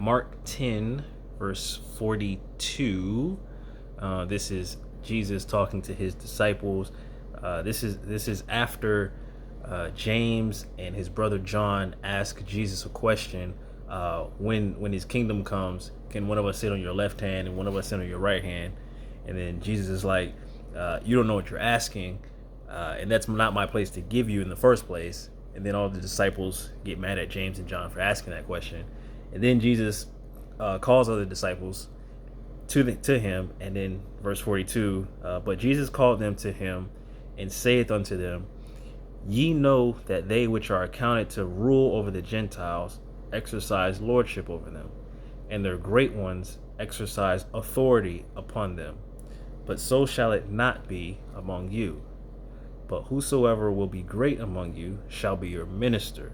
Mark 10, verse 42. This is Jesus talking to his disciples. This is after James and his brother John ask Jesus a question. When his kingdom comes, can one of us sit on your left hand and one of us sit on your right hand? And then Jesus is like, you don't know what you're asking, and that's not my place to give you in the first place. And then all the disciples get mad at James and John for asking that question. And then Jesus calls other disciples to him. And then verse 42, but Jesus called them to him and saith unto them, ye know that they which are accounted to rule over the Gentiles exercise lordship over them, and their great ones exercise authority upon them. But so shall it not be among you. But whosoever will be great among you shall be your minister,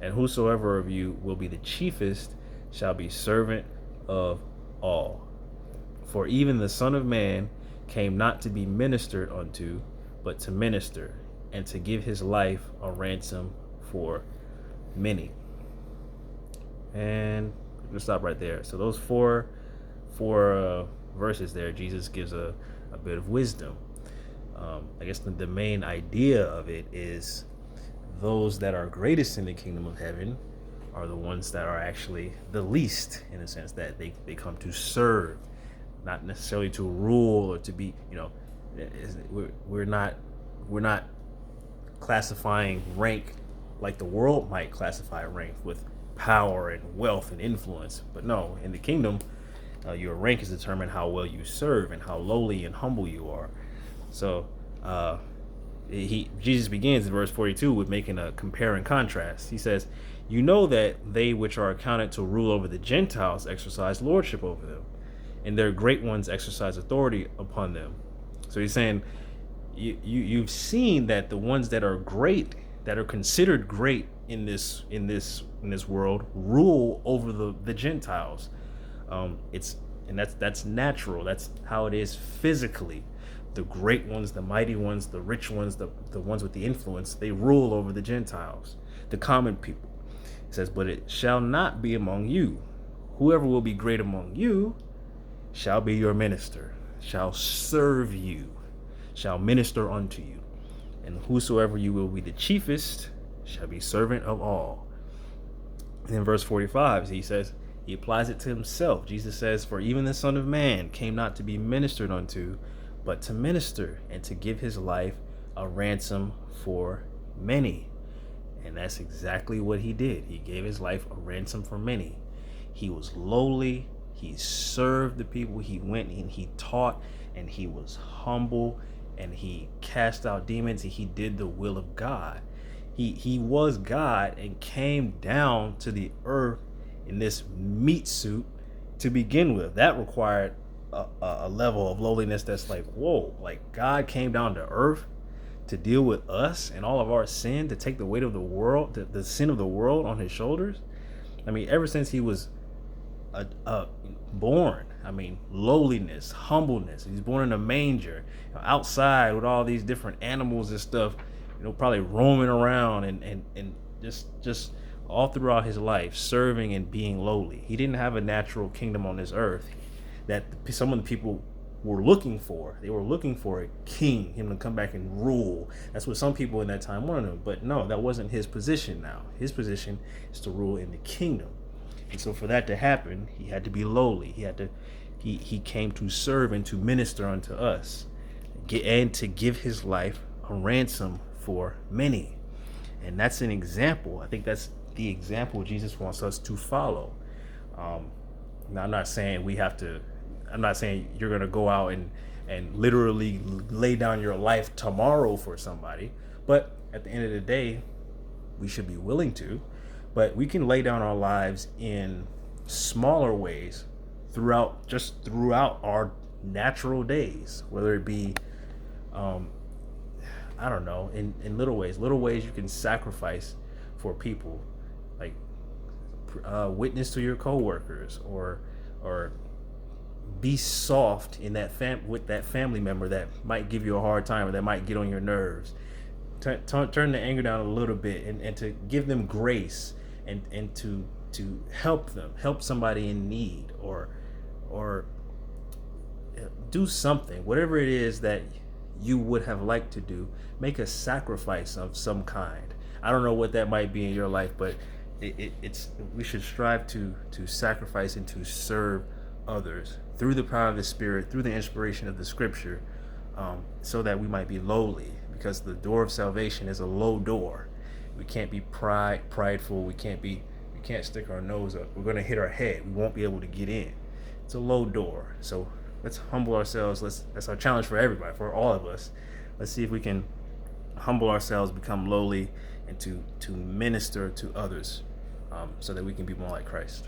and whosoever of you will be the chiefest shall be servant of all. For even the Son of Man came not to be ministered unto, but to minister, and to give his life a ransom for many. And we'll stop right there. So those four verses there, Jesus gives a bit of wisdom. I guess the main idea of it is those that are greatest in the kingdom of heaven are the ones that are actually the least, in a sense that they come to serve, not necessarily to rule or to be, we're not classifying rank like the world might classify rank with power and wealth and influence. But no, in the kingdom, your rank is determined how well you serve and how lowly and humble you are. So Jesus begins in verse 42 with making a compare and contrast. He says, you know that they which are accounted to rule over the Gentiles exercise lordship over them, and their great ones exercise authority upon them. So he's saying, you've seen that the ones that are great, that are considered great in this world, rule over the Gentiles. That's natural. That's how it is physically. The great ones, the mighty ones, the rich ones, the ones with the influence, they rule over the Gentiles, the common people. It says, but it shall not be among you. Whoever will be great among you shall be your minister, shall serve you, shall minister unto you. And whosoever you will be the chiefest shall be servant of all. And in verse 45, he applies it to himself. Jesus says, for even the Son of Man came not to be ministered unto, but to minister, and to give his life a ransom for many. And that's exactly what he did. He gave his life a ransom for many. He was lowly. He served the people. He went and he taught, and he was humble, and he cast out demons, and he did the will of God. He was God and came down to the earth in this meat suit to begin with. That required a level of lowliness that's like, whoa, like God came down to earth to deal with us and all of our sin, to take the weight of the world, the sin of the world on his shoulders. I mean, ever since he was born, lowliness, humbleness. He's born in a manger, outside with all these different animals and stuff, probably roaming around and just all throughout his life, serving and being lowly. He didn't have a natural kingdom on this earth that some of the people were looking for. They were looking for a king, him to come back and rule. That's what some people in that time wanted. But no, that wasn't his position now. His position is to rule in the kingdom. And so for that to happen, he had to be lowly. He came to serve and to minister unto us, and to give his life a ransom for many. And that's an example. I think that's the example Jesus wants us to follow. Now, I'm not saying you're going to go out and literally lay down your life tomorrow for somebody. But at the end of the day, we should be willing to. But we can lay down our lives in smaller ways throughout our natural days, whether it be, in little ways you can sacrifice for people, like witness to your coworkers, or be soft in with that family member that might give you a hard time or that might get on your nerves. Turn the anger down a little bit and to give them grace and to to help them, help somebody in need, or do something, whatever it is that you would have liked to do. Make a sacrifice of some kind. I don't know what that might be in your life, but it's we should strive to sacrifice and to serve others through the power of the Spirit, through the inspiration of the Scripture, so that we might be lowly, because the door of salvation is a low door. We can't be prideful. We can't stick our nose up. We're going to hit our head. We won't be able to get in. It's a low door. So let's humble ourselves. That's our challenge for everybody, for all of us. Let's see if we can humble ourselves, become lowly, and to minister to others, so that we can be more like Christ.